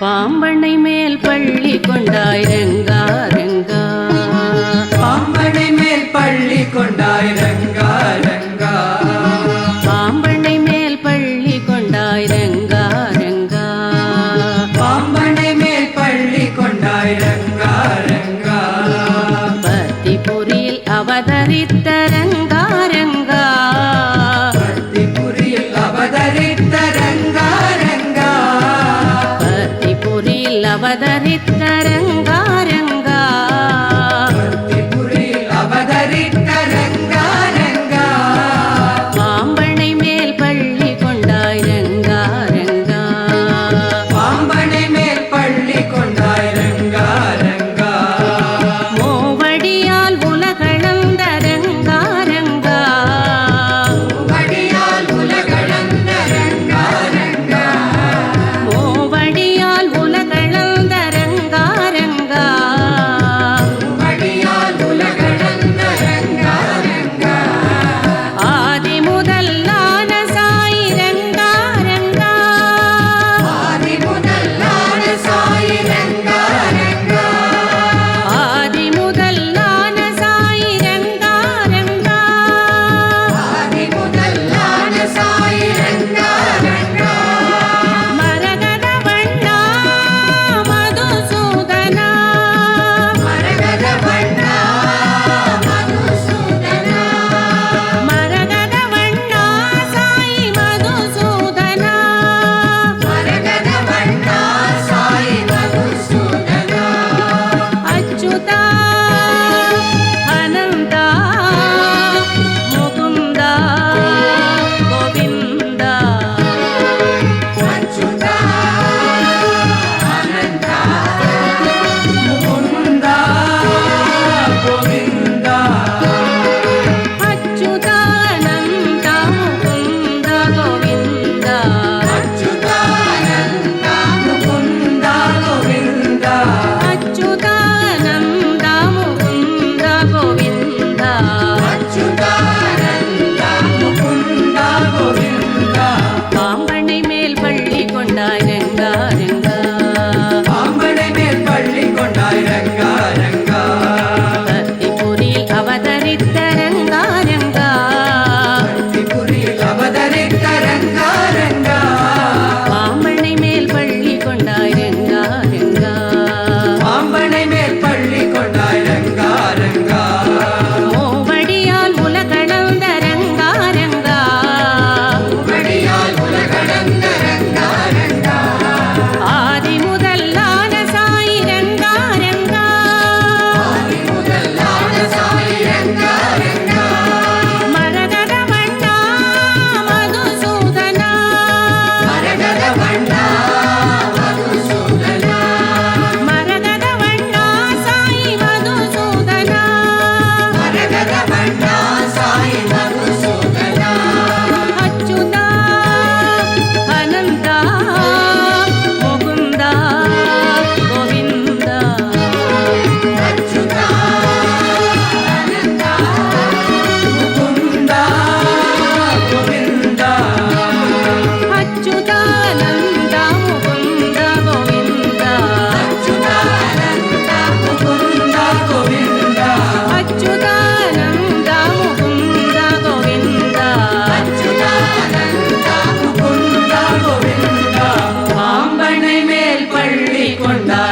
பாம்பனை மேல் பள்ளி கொண்டாய் ரங்கா ரங்கா, பாம்பனை மேல் பள்ளி கொண்டாய் ரங்கா ரங்கா, பாம்பனை மேல் பள்ளி கொண்டாய் ரங்கா ரங்கா, பாம்பனை மேல் பள்ளி கொண்டாய் ரங்கா ரங்கா, பத்திபுரியில் அவதரித்த ரங்கா ரங்கா, பத்திபுரியில் அவதரித்த ரங்கா ரங்கா, பத்திபுரியில் அவதரித்த ரங்கா ரங்கா, பத்திபுரியில் அவதரித்த ரங்கா ரங்கா, பாம்பனை மேல் பள்ளி கொண்டாய் ரங்கா ரங்கா, பாம்பனை மேல் பள்ளி கொண்டாய் ரங்கா ரங்கா, மூவடியால் உலகளந்த ரங்கா ரங்கா, மூவடியால் உலகளந்த ரங்கா ரங்கா, மூவடியால் உலகளந்த ரங்கா ரங்கா, மூவடியால் உலகளந்த ரங்கா ரங்கா, ஆதி முதலான சாய் ரங்கா ரங்கா, ஆதி முதலான சாய் ரங்கா ரங்கா, ஆதி முதலான சாய் ரங்கா ரங்கா, ஆதி முதலான சாய் ரங்கா ரங்கா, மரகத வண்ணா மதுசூதனா, மரகத வண்ணா மதுசூதனா, மரகத வண்ணா சாய் மதுசூதனா, மரகத வண்ணா சாய் மதுசூதனா, அச்சுதா அனந்தா முகுந்தா கோவிந்தா, அச்சுதா அனந்தா முகுந்தா கோவிந்தா, அச்சுதா அனந்தா முகுந்தா கோவிந்தா, அச்சுதா அனந்தா முகுந்தா கோவிந்தா, அச்சுதா அனந்தா முகுந்தா கோவிந்தா, அச்சுதா அனந்தா முகுந்தா கோவிந்தா, பாம்பனை மேல் பள்ளி கொண்டாய் ரங்கா ரங்கா, பாம்பனை மேல் பள்ளி கொண்டாய் ரங்கா ரங்கா, பத்திபுரியில் அவதரித்த ரங்கா ரங்கா, பத்திபுரியில் அவதரித்த ரங்கா ரங்கா, பாம்பனை மேல் பள்ளி கொண்டாய் ரங்கா ரங்கா, பாம்பனை மேல் பள்ளி கொண்டாய் ரங்கா ரங்கா, மூவடியால் உலகளந்த ரங்கா ரங்கா, மூவடியால் உலகளந்த ரங்கா ரங்கா, ஆதி முதலான சாய் ரங்கா ரங்கா, ஆதி முதலான சாய் ரங்கா ரங்கா, மரகத வண்ணா மதுசூதனா, மரகத வண்ணா மதுசூதனா, மரகத வண்ணா சாய் மதுசூதனா, மரகத வண்ணா சாய் மதுசூதனா, அச்சுதா அனந்தா முகுந்தா கோவிந்தா, அச்சுதா அனந்தா முகுந்தா கோவிந்தா, அச்சுதா அனந்தா முகுந்தா கோவிந்தா, அச்சுதா அனந்தா முகுந்தா கோவிந்தா, அச்சுதா அனந்தா முகுந்தா கோவிந்தா, அச்சுதா அனந்தா முகுந்தா கோவிந்தா, பாம்பனை மேல் பள்ளி கொண்டாய்